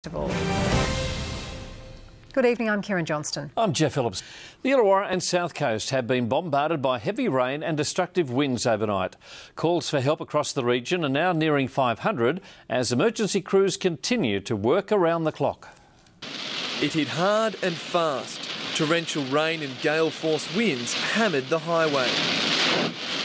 Of all. Good evening, I'm Karen Johnston. I'm Jeff Phillips. The Illawarra and South Coast have been bombarded by heavy rain and destructive winds overnight. Calls for help across the region are now nearing 500 as emergency crews continue to work around the clock. It hit hard and fast. Torrential rain and gale-force winds hammered the highway.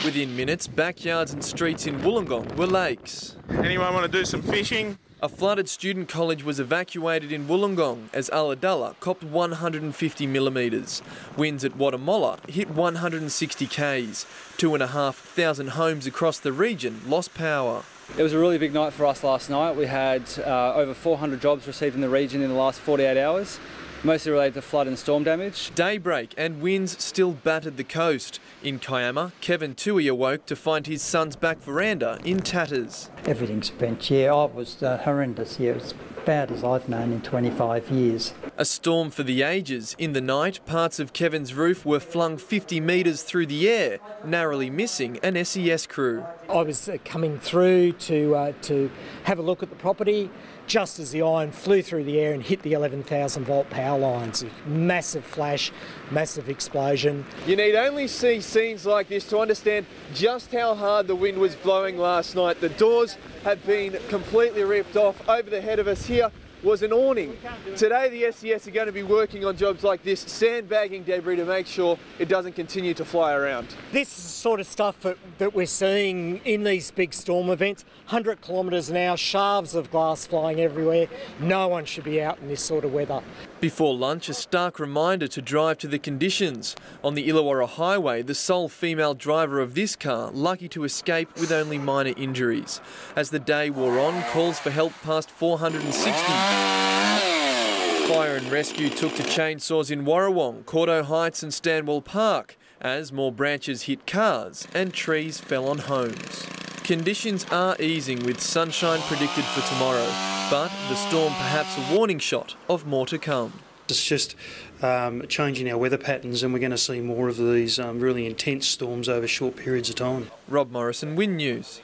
Within minutes, backyards and streets in Wollongong were lakes. Anyone want to do some fishing? A flooded student college was evacuated in Wollongong as Ullawarra copped 150 millimetres. Winds at Guatemala hit 160 k's. 2,500 homes across the region lost power. It was a really big night for us last night. We had over 400 jobs received in the region in the last 48 hours, mostly related to flood and storm damage. Daybreak and winds still battered the coast. In Kiama, Kevin Tui awoke to find his son's back veranda in tatters. Everything's bent, yeah. It was horrendous, yeah. It was bad as I've known in 25 years. A storm for the ages. In the night, parts of Kevin's roof were flung 50 metres through the air, narrowly missing an SES crew. I was coming through to have a look at the property just as the iron flew through the air and hit the 11,000 volt power lines. Massive flash, massive explosion. You need only see scenes like this to understand just how hard the wind was blowing last night. The doors have been completely ripped off. Over the head of us here was an awning. Today the SES are going to be working on jobs like this, sandbagging debris to make sure it doesn't continue to fly around. This is the sort of stuff that we're seeing in these big storm events. 100 kilometres an hour, shafts of glass flying everywhere. No one should be out in this sort of weather. Before lunch, a stark reminder to drive to the conditions. On the Illawarra highway, the sole female driver of this car lucky to escape with only minor injuries. As the day wore on, calls for help passed 460. Fire and rescue took to chainsaws in Warrawong, Cordo Heights and Stanwell Park as more branches hit cars and trees fell on homes. Conditions are easing with sunshine predicted for tomorrow, but the storm perhaps a warning shot of more to come. It's just changing our weather patterns and we're going to see more of these really intense storms over short periods of time. Rob Morrison, Win News.